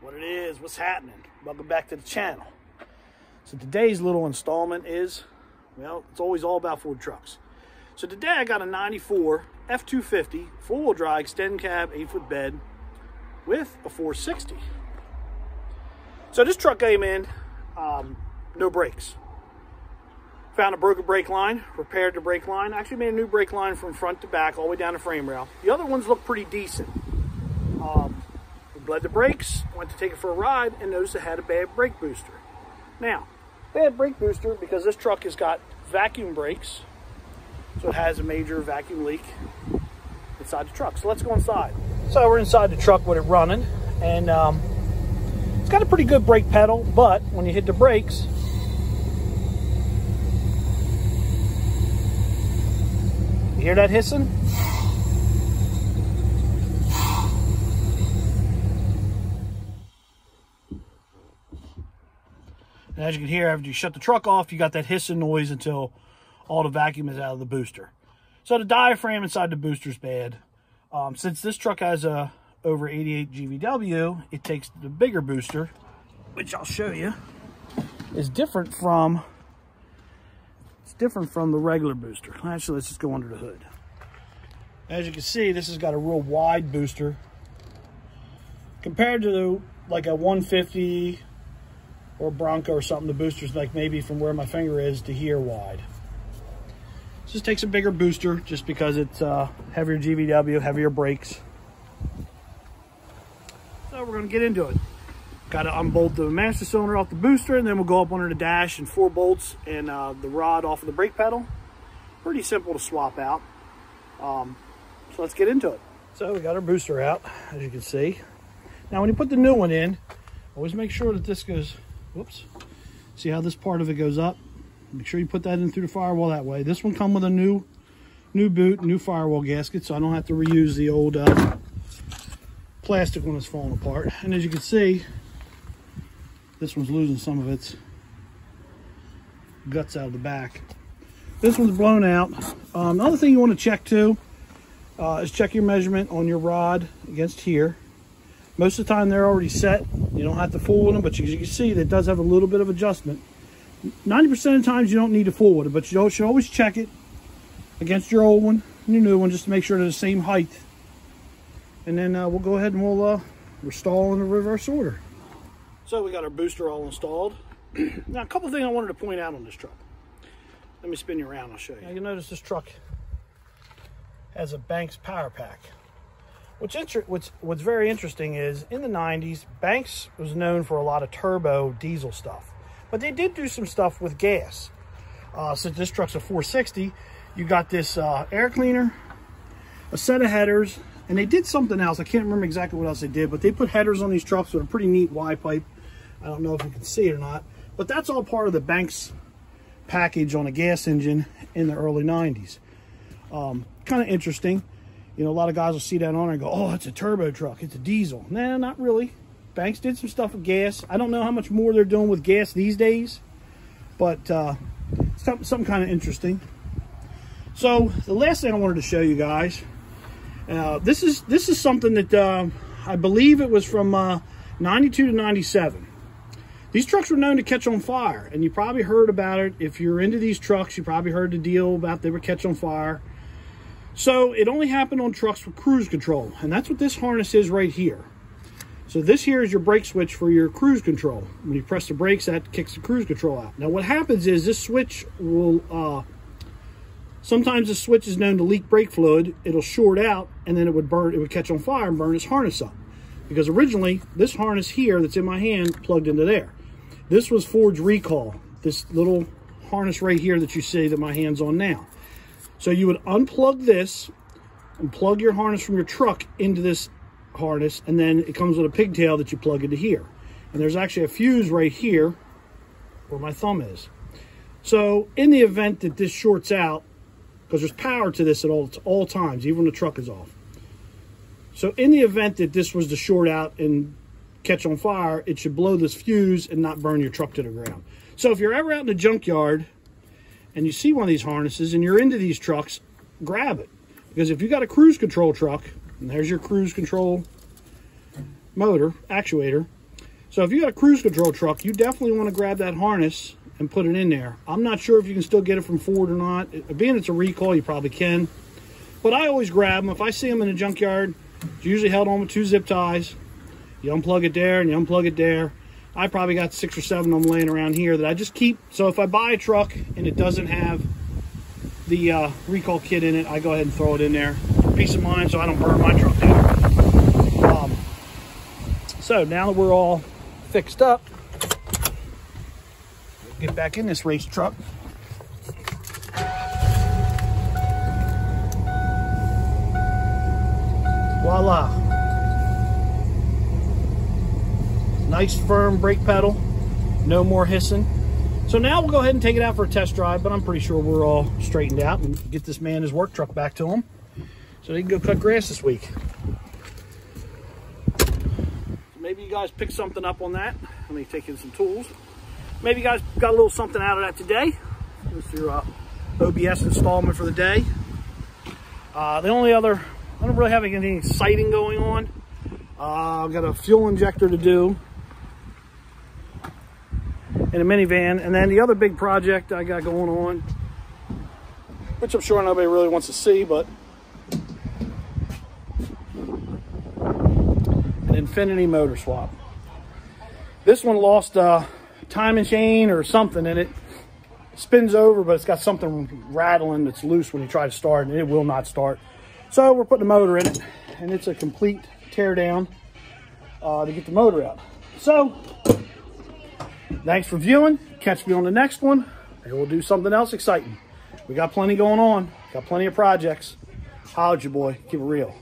What it is, what's happening? Welcome back to the channel. So today's little installment is, well, it's always all about Ford trucks. So today I got a 94 F250 four-wheel drive extend cab 8-foot bed with a 460. So this truck came in, no brakes. Found a broken brake line, repaired the brake line. Actually made a new brake line from front to back, all the way down the frame rail. The other ones look pretty decent. We bled the brakes, went to take it for a ride, and noticed it had a bad brake booster. Now, bad brake booster because this truck has got vacuum brakes, so it has a major vacuum leak inside the truck. So let's go inside. So we're inside the truck with it running, and it's got a pretty good brake pedal, but when you hit the brakes, you hear that hissing? And as you can hear, after you shut the truck off, you got that hissing noise until all the vacuum is out of the booster. So the diaphragm inside the booster is bad. Since this truck has a over 88 GVW, it takes the bigger booster, which I'll show you, is different from the regular booster. Actually, let's just go under the hood. As you can see, this has got a real wide booster compared to like a 150 or Bronco or something. The booster's like maybe from where my finger is to here wide. This just takes a bigger booster just because it's heavier GVW, heavier brakes. So we're going to get into it. Got to unbolt the master cylinder off the booster, and then we'll go up under the dash and 4 bolts and the rod off of the brake pedal. Pretty simple to swap out. So let's get into it. So we got our booster out, as you can see. Now when you put the new one in, always make sure that this goes, whoops, see how this part of it goes up? Make sure you put that in through the firewall that way. This one comes with a new boot, new firewall gasket, so I don't have to reuse the old plastic one that's falling apart. And as you can see, this one's losing some of its guts out of the back. This one's blown out. Another thing you want to check too is check your measurement on your rod against here. Most of the time they're already set. You don't have to fool with them, but as you can see, that does have a little bit of adjustment. 90% of the times you don't need to fool with it, but you should always check it against your old one and your new one just to make sure they're the same height. And then we'll go ahead and we'll install in the reverse order. So we got our booster all installed. Now a couple things I wanted to point out on this truck. Let me spin you around, I'll show you. Now you'll notice this truck has a Banks power pack. What's very interesting is in the 90s, Banks was known for a lot of turbo diesel stuff. But they did do some stuff with gas. Since this truck's a 460, you got this air cleaner, a set of headers, and they did something else. I can't remember exactly what else they did, but they put headers on these trucks with a pretty neat Y pipe. I don't know if you can see it or not, but that's all part of the Banks package on a gas engine in the early 90s. Kind of interesting. You know, a lot of guys will see that on there and go, oh, it's a turbo truck, it's a diesel. Nah, not really. Banks did some stuff with gas. I don't know how much more they're doing with gas these days, but something kind of interesting. So the last thing I wanted to show you guys, this is something that I believe it was from 92 to 97. These trucks were known to catch on fire, and you probably heard about it. If you're into these trucks, you probably heard the deal about they would catch on fire. So it only happened on trucks with cruise control, and that's what this harness is right here. So this here is your brake switch for your cruise control. When you press the brakes, that kicks the cruise control out. Now what happens is this switch will, sometimes the switch is known to leak brake fluid. It'll short out, and then it would catch on fire and burn this harness up. Because originally, this harness here that's in my hand plugged into there. This was Ford's recall, this little harness right here that you see that my hand's on now. So you would unplug this and plug your harness from your truck into this harness, and then it comes with a pigtail that you plug into here. And there's actually a fuse right here where my thumb is. So in the event that this shorts out, because there's power to this at all times, even when the truck is off. So in the event that this was to short out and catch on fire, it should blow this fuse and not burn your truck to the ground. So if you're ever out in the junkyard and you see one of these harnesses and you're into these trucks, grab it. Because if you got a cruise control truck, and there's your cruise control motor, actuator, So if you got a cruise control truck, you definitely want to grab that harness and put it in there. I'm not sure if you can still get it from Ford or not. Being it's a recall, you probably can. But I always grab them. If I see them in the junkyard, it's usually held on with 2 zip ties. You unplug it there and you unplug it there. I probably got 6 or 7 of them laying around here that I just keep. So if I buy a truck and it doesn't have the recall kit in it, I go ahead and throw it in there. Peace of mind so I don't burn my truck down. So now that we're all fixed up, get back in this race truck. Voila. Nice firm brake pedal, no more hissing. So now we'll go ahead and take it out for a test drive, but I'm pretty sure we're all straightened out and get this man his work truck back to him so he can go cut grass this week. Maybe you guys picked something up on that. Let me take in some tools. Maybe you guys got a little something out of that today. This is your OBS installment for the day. The only other, I don't really have anything exciting going on. I've got a fuel injector to do in a minivan, and then the other big project I got going on, which I'm sure nobody really wants to see, but an infinity motor swap. This one lost a timing chain or something, and it spins over, but it's got something rattling that's loose when you try to start, and it will not start. So we're putting a motor in it, and it's a complete tear down to get the motor out. So thanks for viewing. Catch me on the next one, and we'll do something else exciting. We got plenty going on, got plenty of projects. Holla at you, boy. Keep it real.